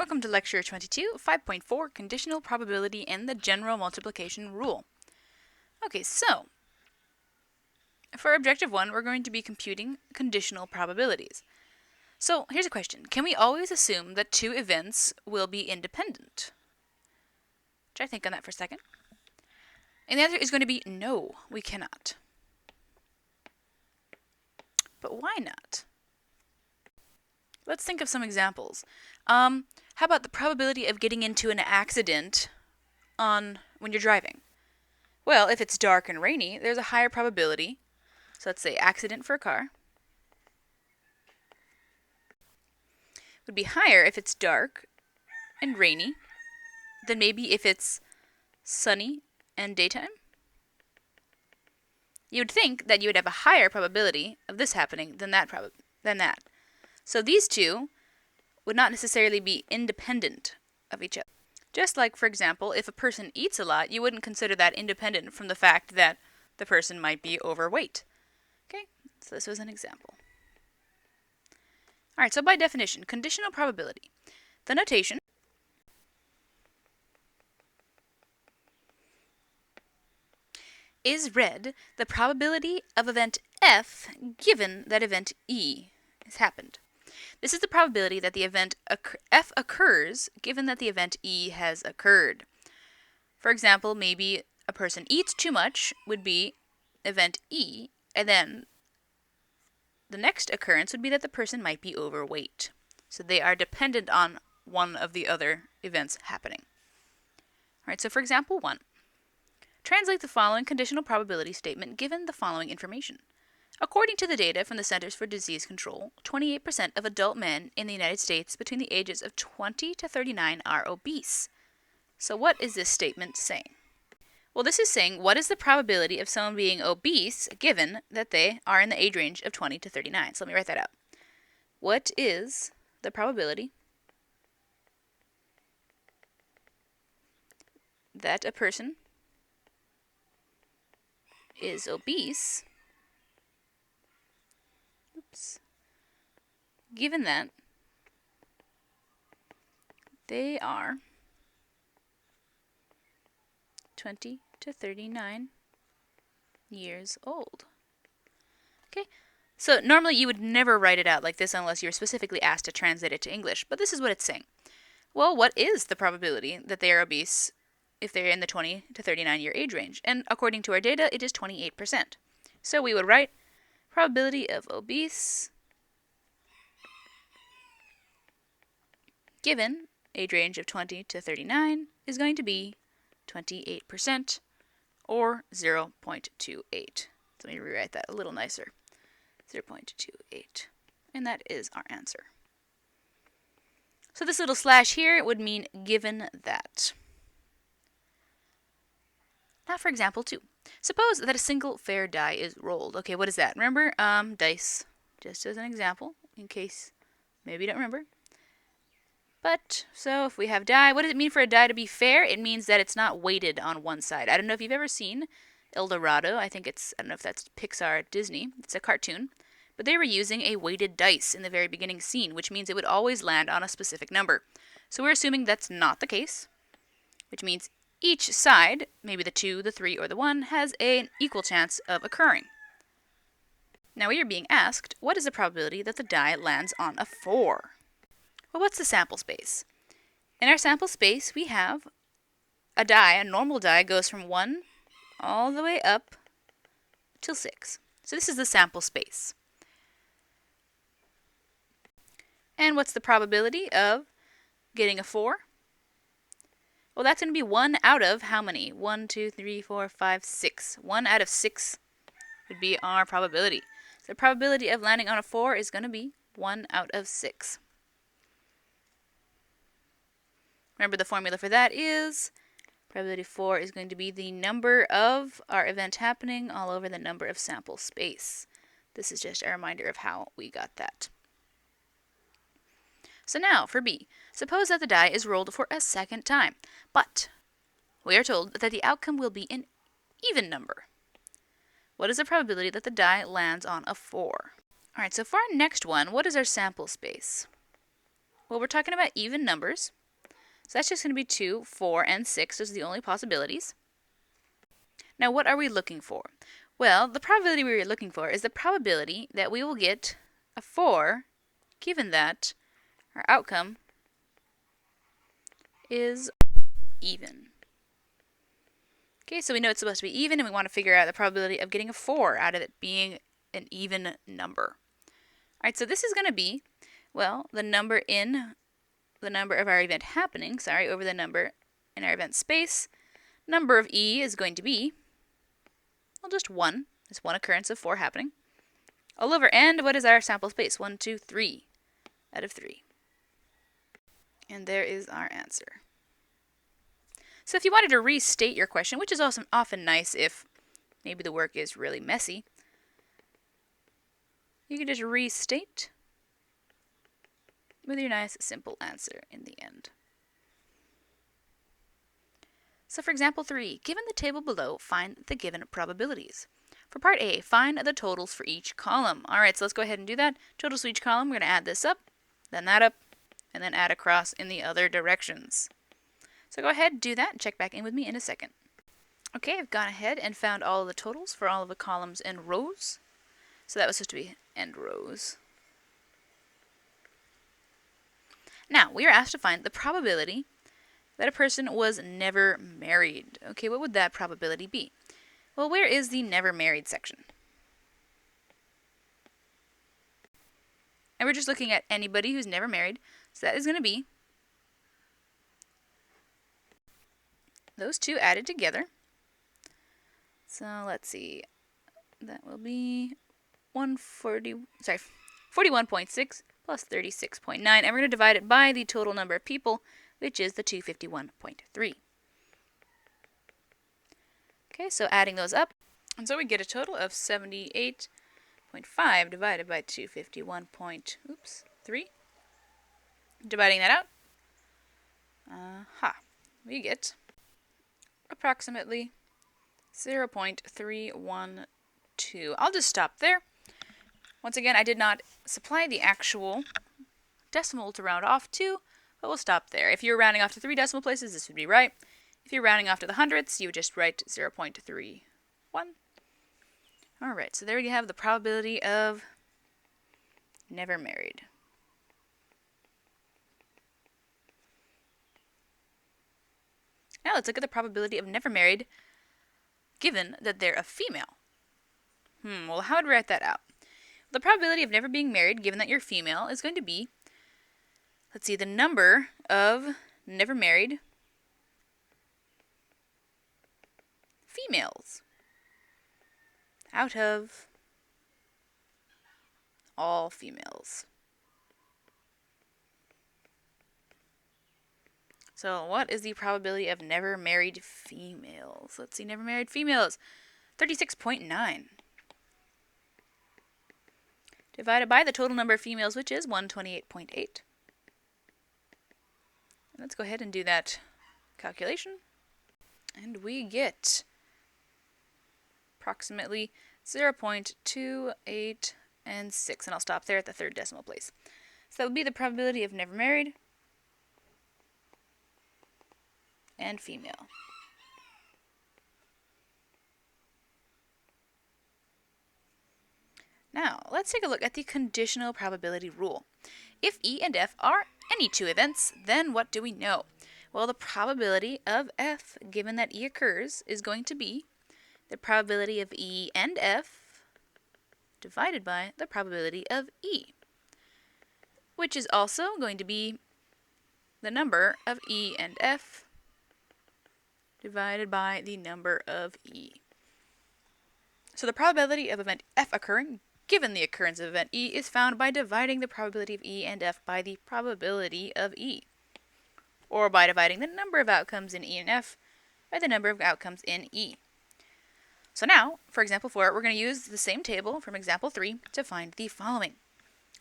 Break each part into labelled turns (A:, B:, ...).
A: Welcome to Lecture 22, 5.4, Conditional Probability and the General Multiplication Rule. Okay, so, for Objective 1, we're going to be computing conditional probabilities. So, here's a question. Can we always assume that two events will be independent? Try think on that for a second. And the answer is going to be no, we cannot. But why not? Let's think of some examples. How about the probability of getting into an accident when you're driving? Well, if it's dark and rainy, there's a higher probability. So let's say accident for a car would be higher if it's dark and rainy than maybe if it's sunny and daytime. You would think that you would have a higher probability of this happening than that. So these two would not necessarily be independent of each other. Just like, for example, if a person eats a lot, you wouldn't consider that independent from the fact that the person might be overweight. Okay, so this was an example. Alright, so by definition, conditional probability. The notation is read the probability of event F given that event E has happened. This is the probability that the event F occurs given that the event E has occurred. For example, maybe a person eats too much would be event E, and then the next occurrence would be that the person might be overweight. So they are dependent on one of the other events happening. Alright, so for example 1. Translate the following conditional probability statement given the following information. According to the data from the Centers for Disease Control, 28% of adult men in the United States between the ages of 20 to 39 are obese. So what is this statement saying? Well, this is saying what is the probability of someone being obese given that they are in the age range of 20 to 39. So let me write that out. What is the probability that a person is obese given that they are 20 to 39 years old. Okay, so normally you would never write it out like this unless you're specifically asked to translate it to English, but this is what it's saying. Well, what is the probability that they are obese if they're in the 20 to 39 year age range? And according to our data, it is 28%. So we would write probability of obese given age range of 20 to 39 is going to be 28% or 0.28. So let me rewrite that a little nicer. 0.28. And that is our answer. So this little slash here would mean given that. Now for example 2. Suppose that a single fair die is rolled. Okay, what is that? Remember, dice, just as an example, in case maybe you don't remember. But, so if we have die, what does it mean for a die to be fair? It means that it's not weighted on one side. I don't know if you've ever seen El Dorado. I don't know if that's Pixar or Disney. It's a cartoon. But they were using a weighted dice in the very beginning scene, which means it would always land on a specific number. So we're assuming that's not the case, which means each side, maybe the 2, the 3, or the 1, has an equal chance of occurring. Now we are being asked, what is the probability that the die lands on a 4? Well, what's the sample space? In our sample space, we have a die, a normal die, goes from 1 all the way up till 6. So this is the sample space. And what's the probability of getting a 4? Well, that's going to be 1 out of how many? 1, 2, 3, 4, 5, 6. 1 out of 6 would be our probability. So the probability of landing on a 4 is going to be 1 out of 6. Remember the formula for that is probability 4 is going to be the number of our event happening all over the number of sample space. This is just a reminder of how we got that. So now for B, suppose that the die is rolled for a second time, but we are told that the outcome will be an even number. What is the probability that the die lands on a 4? Alright, so for our next one, what is our sample space? Well, we're talking about even numbers. So that's just going to be 2, 4, and 6. Those are the only possibilities. Now, what are we looking for? Well, the probability we are looking for is the probability that we will get a 4 given that our outcome is even. Okay, so we know it's supposed to be even, and we want to figure out the probability of getting a 4 out of it being an even number. All right, so this is going to be, well, the number of our event happening, over the number in our event space. Number of E is going to be, well, just 1. It's one occurrence of 4 happening. All over, and what is our sample space? 1, 2, 3 out of 3. And there is our answer. So if you wanted to restate your question, which is also often nice if maybe the work is really messy, you can just restate with your nice simple answer in the end. So for example 3, given the table below, find the given probabilities. For part A, find the totals for each column. Alright, so let's go ahead and do that. Totals for each column, we're going to add this up, then that up, and then add across in the other directions. So go ahead, do that, and check back in with me in a second. Okay, I've gone ahead and found all of the totals for all of the columns and rows. So that was supposed to be end rows. Now, we are asked to find the probability that a person was never married. Okay, what would that probability be? Well, where is the never married section? And we're just looking at anybody who's never married. So that is going to be those two added together. So let's see. That will be 41.6 plus 36.9. And we're going to divide it by the total number of people, which is the 251.3. Okay, so adding those up. And so we get a total of 78.5 divided by 251.3. Dividing that out, we get approximately 0.312. I'll just stop there. Once again, I did not supply the actual decimal to round off to, but we'll stop there. If you're rounding off to 3 decimal places, this would be right. If you're rounding off to the hundredths, you would just write 0.31. Alright, so there you have the probability of never married. Now let's look at the probability of never married given that they're a female. Well, how would we write that out? The probability of never being married given that you're female is going to be, let's see, the number of never married females out of all females. So what is the probability of never married females? Let's see, never married females, 36.9. Divided by the total number of females, which is 128.8. Let's go ahead and do that calculation. And we get approximately 0.28 and 6. And I'll stop there at the third decimal place. So that would be the probability of never married and female. Now, let's take a look at the conditional probability rule. If E and F are any two events, then what do we know? Well, the probability of F, given that E occurs, is going to be the probability of E and F divided by the probability of E, which is also going to be the number of E and F divided by the number of E. So the probability of event F occurring given the occurrence of event E is found by dividing the probability of E and F by the probability of E, or by dividing the number of outcomes in E and F by the number of outcomes in E. So now, for example 4, we're going to use the same table from example 3 to find the following.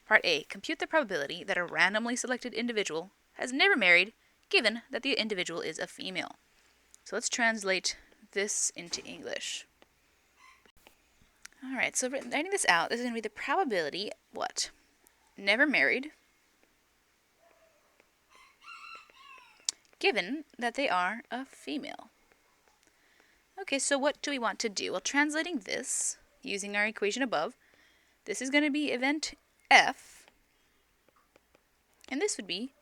A: Part A, compute the probability that a randomly selected individual has never married given that the individual is a female. So let's translate this into English. Alright, so writing this out, this is going to be the probability, never married given that they are a female. Okay, so what do we want to do? Well, translating this, using our equation above, this is going to be event F, and this would be,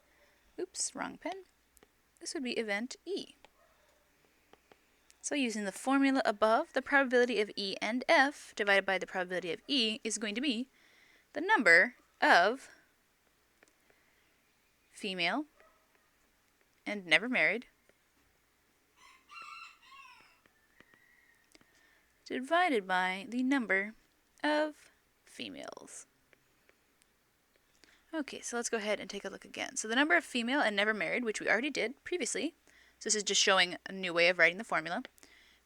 A: oops, wrong pen, this would be event E. So using the formula above, the probability of E and F divided by the probability of E is going to be the number of female and never married divided by the number of females. Okay, so let's go ahead and take a look again. So the number of female and never married, which we already did previously, so this is just showing a new way of writing the formula,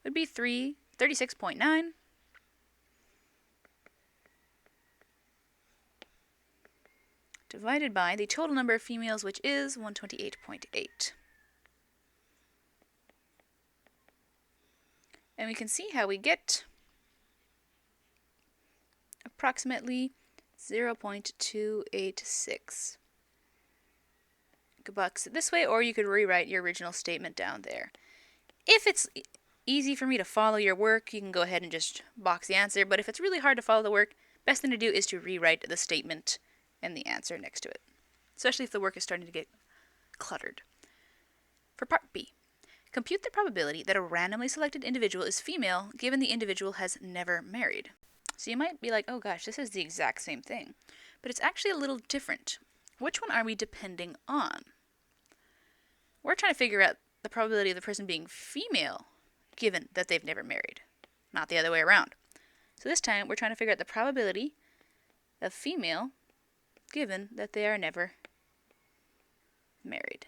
A: would be 36.9 divided by the total number of females, which is 128.8. And we can see how we get approximately 0.286. You could box it this way, or you could rewrite your original statement down there. If it's easy for me to follow your work, you can go ahead and just box the answer, but if it's really hard to follow the work, best thing to do is to rewrite the statement and the answer next to it, especially if the work is starting to get cluttered. For part B, compute the probability that a randomly selected individual is female given the individual has never married. So you might be like, oh gosh, this is the exact same thing, but it's actually a little different. Which one are we depending on? We're trying to figure out the probability of the person being female given that they've never married, not the other way around. So this time we're trying to figure out the probability of female given that they are never married.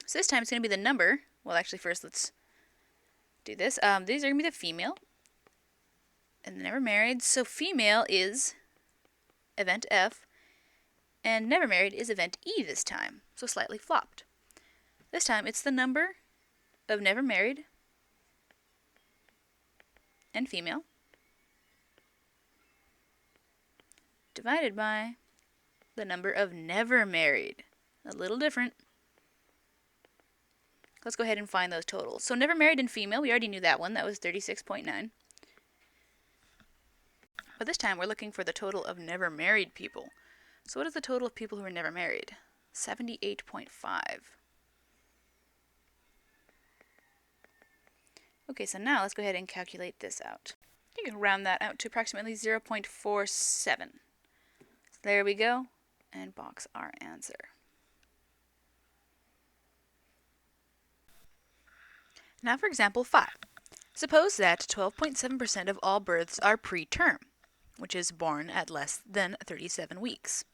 A: So this time it's going to be the number. Well, actually, first let's do this. These are going to be the female and never married. So female is event F, and never married is event E this time. So slightly flopped. This time it's the number of never married and female divided by the number of never married. A little different. Let's go ahead and find those totals. So never married and female, we already knew that one. That was 36.9. But this time we're looking for the total of never married people. So what is the total of people who are never married? 78.5. Okay, so now let's go ahead and calculate this out. You can round that out to approximately 0.47. So there we go, and box our answer. Now for example 5. Suppose that 12.7% of all births are preterm, which is born at less than 37 weeks.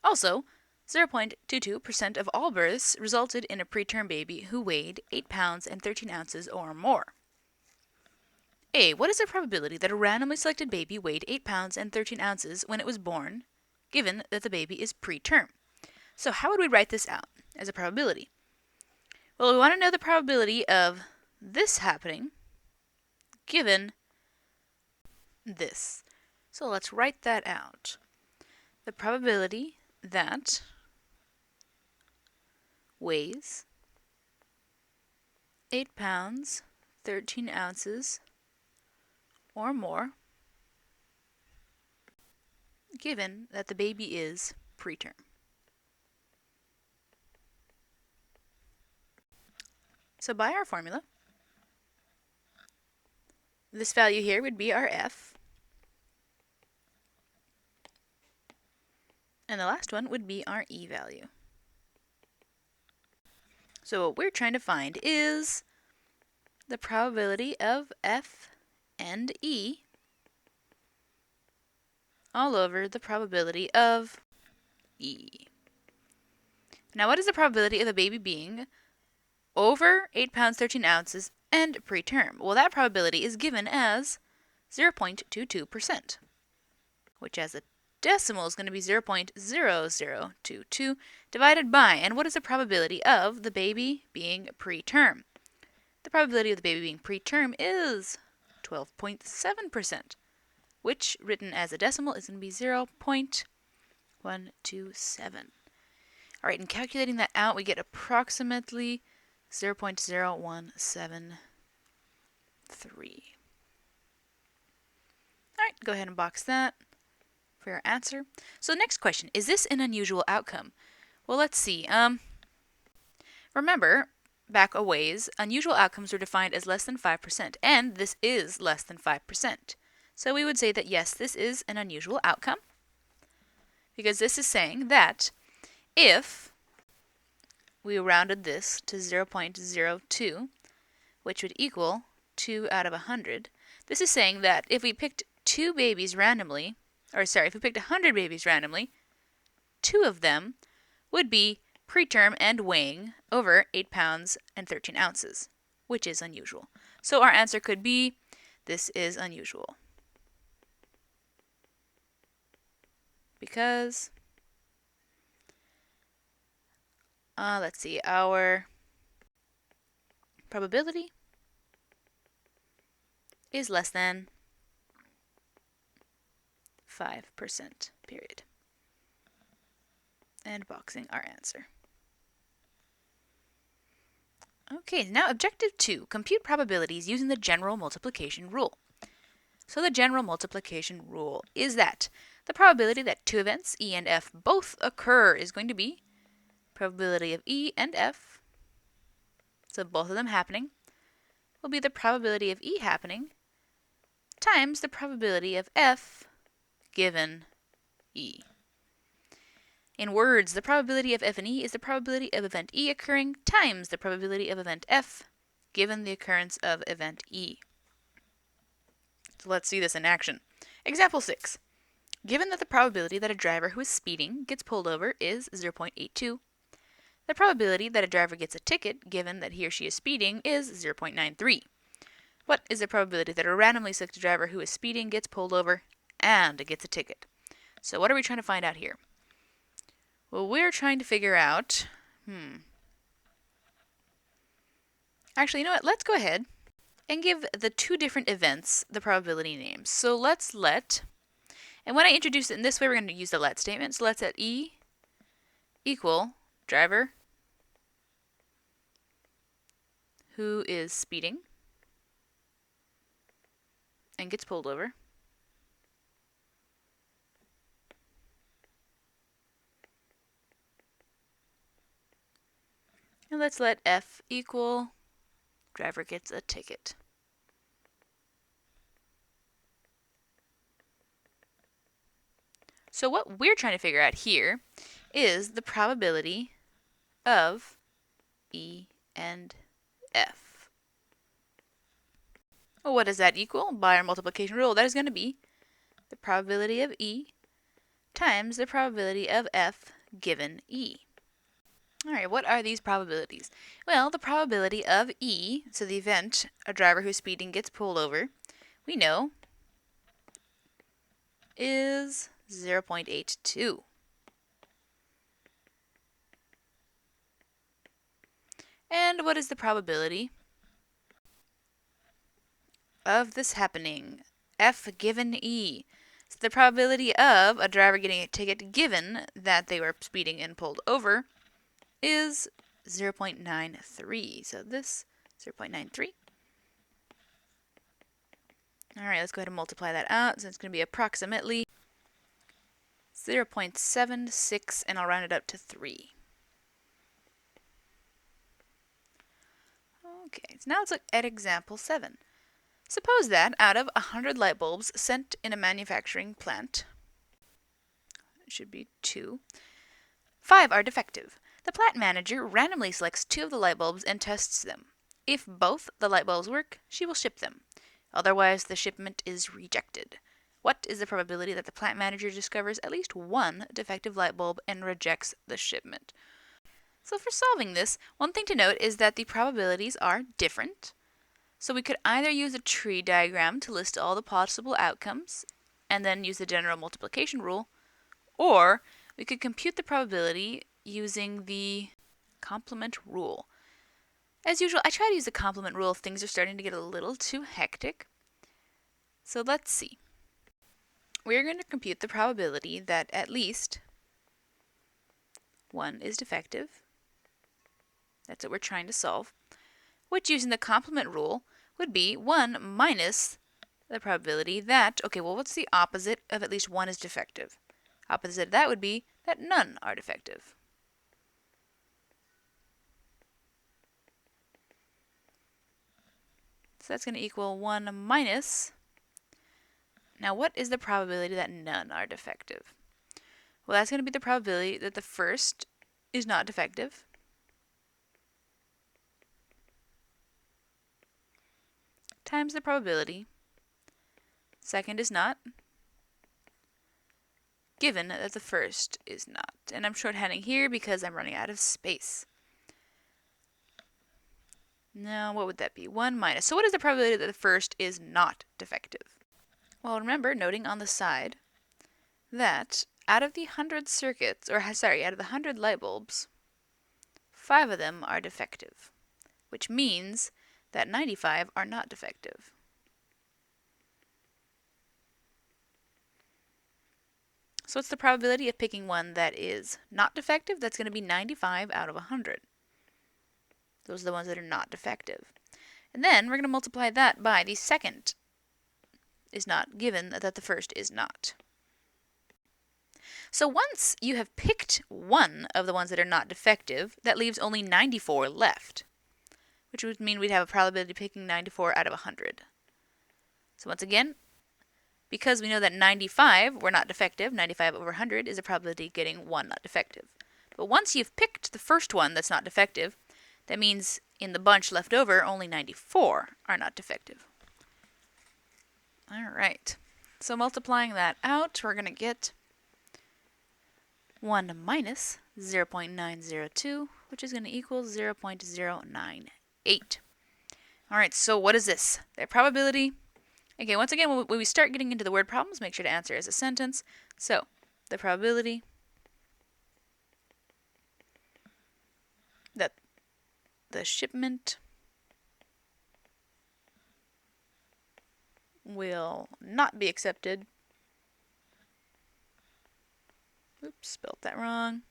A: Also, 0.22% of all births resulted in a preterm baby who weighed 8 pounds and 13 ounces or more. A. What is the probability that a randomly selected baby weighed 8 pounds and 13 ounces when it was born, given that the baby is preterm? So how would we write this out as a probability? Well, we want to know the probability of this happening given this. So let's write that out. The probability that weighs 8 pounds, 13 ounces, or more, given that the baby is preterm. So by our formula, this value here would be our F, and the last one would be our E value. So what we're trying to find is the probability of F and E all over the probability of E. Now what is the probability of a baby being over 8 pounds 13 ounces and preterm? Well, that probability is given as 0.22%, which as a decimal is going to be 0.0022 divided by, and what is the probability of the baby being preterm? The probability of the baby being preterm is 12.7%, which written as a decimal is going to be 0.127. All right, and calculating that out, we get approximately 0.0173. All right, go ahead and box that for your answer. So the next question, is this an unusual outcome? Well, let's see. Remember, back a ways, unusual outcomes were defined as less than 5%, and this is less than 5%. So we would say that yes, this is an unusual outcome, because this is saying that if we rounded this to 0.02, which would equal 2 out of 100, this is saying that if we picked if we picked 100 babies randomly, 2 of them would be preterm and weighing over 8 pounds and 13 ounces, which is unusual. So our answer could be, this is unusual. Because, let's see, our probability is less than 5%, period. And boxing our answer. Okay, now objective 2, compute probabilities using the general multiplication rule. So the general multiplication rule is that the probability that 2 events, E and F, both occur is going to be probability of E and F, so both of them happening, will be the probability of E happening times the probability of F given E. In words, the probability of F and E is the probability of event E occurring times the probability of event F given the occurrence of event E. So let's see this in action. Example 6. Given that the probability that a driver who is speeding gets pulled over is 0.82, the probability that a driver gets a ticket given that he or she is speeding is 0.93. What is the probability that a randomly selected driver who is speeding gets pulled over and gets a ticket? So what are we trying to find out here? Well, we're trying to figure out, Actually, you know what? Let's go ahead and give the 2 different events the probability names. So let's let, and when I introduce it in this way, we're going to use the let statement. So let's let E equal driver who is speeding and gets pulled over. And let's let F equal driver gets a ticket. So what we're trying to figure out here is the probability of E and F. Well, what does that equal? By our multiplication rule, that is going to be the probability of E times the probability of F given E. All right, what are these probabilities? Well, the probability of E, so the event a driver who's speeding gets pulled over, we know is 0.82. And what is the probability of this happening? F given E. So the probability of a driver getting a ticket given that they were speeding and pulled over is 0.93. So this 0.93. All right, let's go ahead and multiply that out. So it's going to be approximately 0.76, and I'll round it up to 3. Okay, so now let's look at example 7. Suppose that out of 100 light bulbs sent in a manufacturing plant, it should be 2, 5 are defective. The plant manager randomly selects 2 of the light bulbs and tests them. If both the light bulbs work, she will ship them. Otherwise, the shipment is rejected. What is the probability that the plant manager discovers at least 1 defective light bulb and rejects the shipment? So for solving this, one thing to note is that the probabilities are different. So we could either use a tree diagram to list all the possible outcomes and then use the general multiplication rule, or we could compute the probability using the complement rule. As usual, I try to use the complement rule if things are starting to get a little too hectic. So let's see. We're going to compute the probability that at least 1 is defective. That's what we're trying to solve. Which, using the complement rule, would be 1 minus the probability that, okay, well, what's the opposite of at least 1 is defective? Opposite of that would be that none are defective. So that's going to equal 1 minus. Now, what is the probability that none are defective? Well, that's going to be the probability that the first is not defective, times the probability second is not, given that the first is not. And I'm shorthanding here because I'm running out of space. Now, what would that be? 1 minus. So what is the probability that the first is not defective? Well, remember, noting on the side that out of the 100 circuits, or sorry, out of the 100 light bulbs, 5 of them are defective, which means that 95 are not defective. So what's the probability of picking one that is not defective? That's going to be 95 out of 100. Those are the ones that are not defective. And then we're going to multiply that by the second is not, given that the first is not. So once you have picked one of the ones that are not defective, that leaves only 94 left, which would mean we'd have a probability of picking 94 out of 100. So once again, because we know that 95 were not defective, 95 over 100 is a probability of getting one not defective. But once you've picked the first one that's not defective, that means in the bunch left over, only 94 are not defective. All right, so multiplying that out, we're going to get 1 minus 0.902, which is going to equal 0.098. All right, so what is this? The probability. Okay, once again, when we start getting into the word problems, make sure to answer as a sentence. So, the probability that the shipment will not be accepted. Oops, spelled that wrong.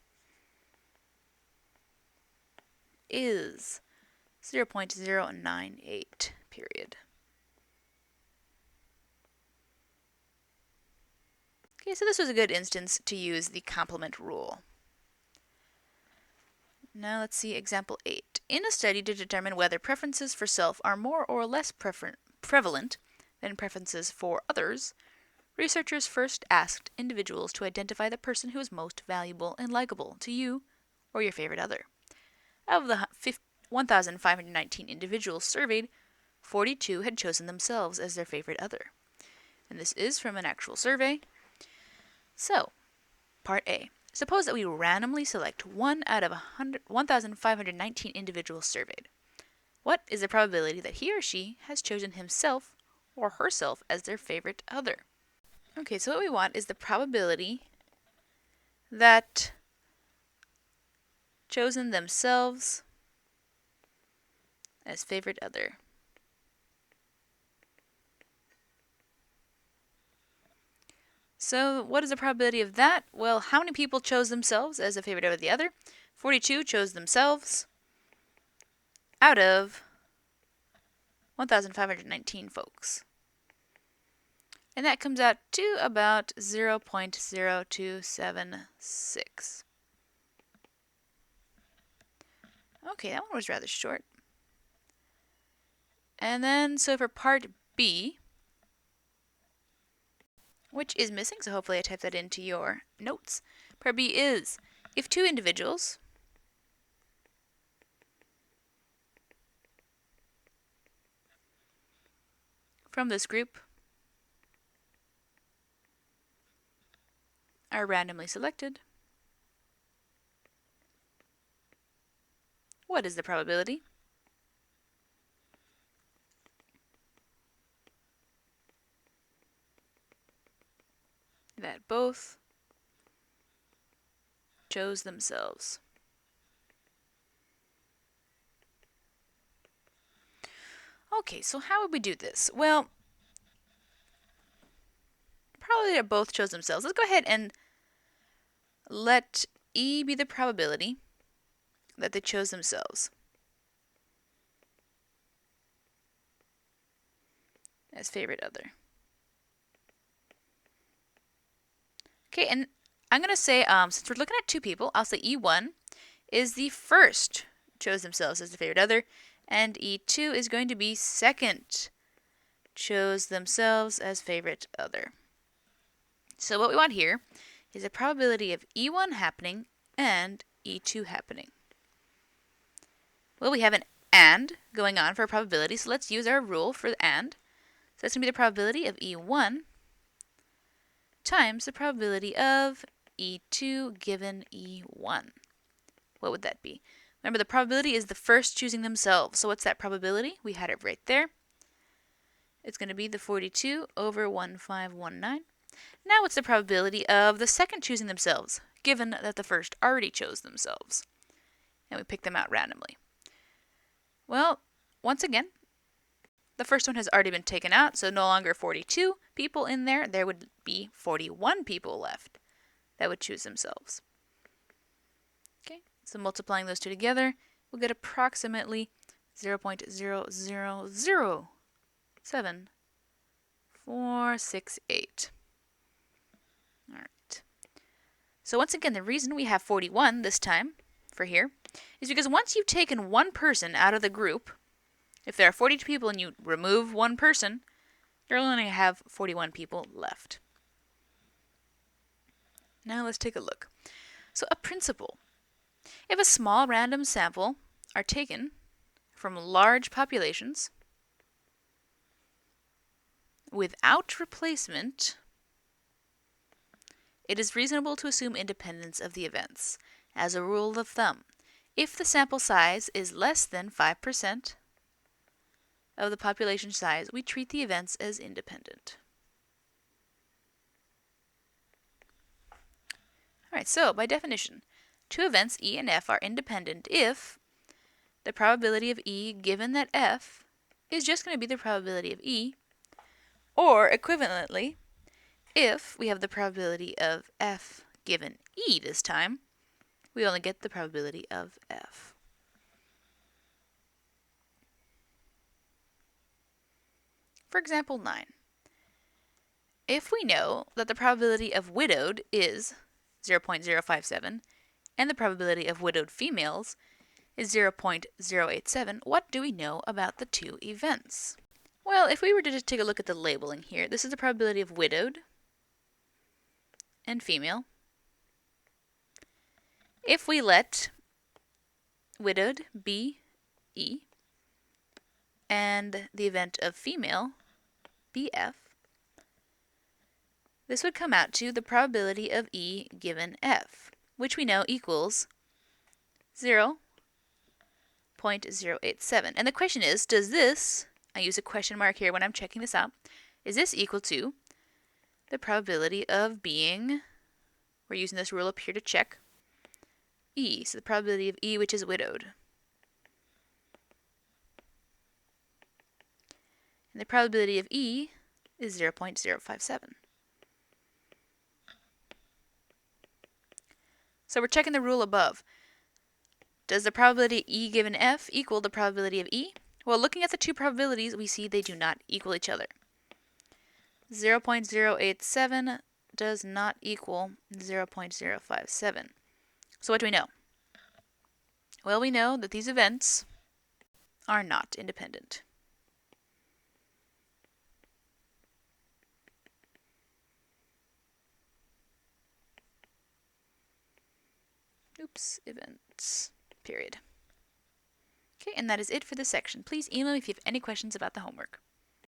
A: Is 0.098, period. Okay, so this was a good instance to use the complement rule. Now let's see example 8. In a study to determine whether preferences for self are more or less prevalent than preferences for others, researchers first asked individuals to identify the person who is most valuable and likable to you or your favorite other. Of the 1,519 individuals surveyed, 42 had chosen themselves as their favorite other. And this is from an actual survey. So, part A. Suppose that we randomly select 1 out of 1,519 individuals surveyed. What is the probability that he or she has chosen himself or herself as their favorite other? Okay, so what we want is the probability that chosen themselves as favorite other. So what is the probability of that? Well, how many people chose themselves as a favorite over the other? 42 chose themselves out of 1,519 folks. And that comes out to about 0.0276. Okay, that one was rather short. And then, so for part B, which is missing, so hopefully I typed that into your notes. Part B is, if two individuals from this group are randomly selected, what is the probability that both chose themselves? Okay, so how would we do this? Well, probably that both chose themselves. Let's go ahead and let E be the probability that they chose themselves as favorite other. Okay, and I'm going to say, since we're looking at two people, I'll say E1 is the first chose themselves as the favorite other, and E2 is going to be second chose themselves as favorite other. So what we want here is a probability of E1 happening and E2 happening. Well, we have an AND going on for a probability, so let's use our rule for the AND. So that's going to be the probability of E1 times the probability of E2 given E1. What would that be? Remember, the probability is the first choosing themselves. So what's that probability? We had it right there. It's going to be the 42 over 1519. Now what's the probability of the second choosing themselves, given that the first already chose themselves? And we pick them out randomly. Well, once again, the first one has already been taken out, so no longer 42 people in there. There would be 41 people left that would choose themselves. Okay, so multiplying those two together, we'll get approximately 0.0007468. All right. So once again, the reason we have 41 this time for here is because once you've taken one person out of the group, if there are 42 people and you remove one person, you'll only have 41 people left. Now let's take a look. So a principle. If a small random sample are taken from large populations without replacement, it is reasonable to assume independence of the events. As a rule of thumb, if the sample size is less than 5% of the population size, we treat the events as independent. Alright, so by definition, two events E and F are independent if the probability of E given that F is just going to be the probability of E, or equivalently, if we have the probability of F given E this time, we only get the probability of F. For example 9. If we know that the probability of widowed is 0.057 and the probability of widowed females is 0.087, what do we know about the two events? Well, if we were to just take a look at the labeling here, this is the probability of widowed and female. If we let widowed be E and the event of female be F, this would come out to the probability of E given F, which we know equals 0.087. And the question is, does this, I use a question mark here when I'm checking this out, is this equal to the probability of being, we're using this rule up here to check, E, so the probability of E, which is widowed. And the probability of E is 0.057. So we're checking the rule above. Does the probability of E given F equal the probability of E? Well, looking at the two probabilities, we see they do not equal each other. 0.087 does not equal 0.057. So what do we know? Well, we know that these events are not independent. Oops, events, period. Okay, and that is it for this section. Please email me if you have any questions about the homework.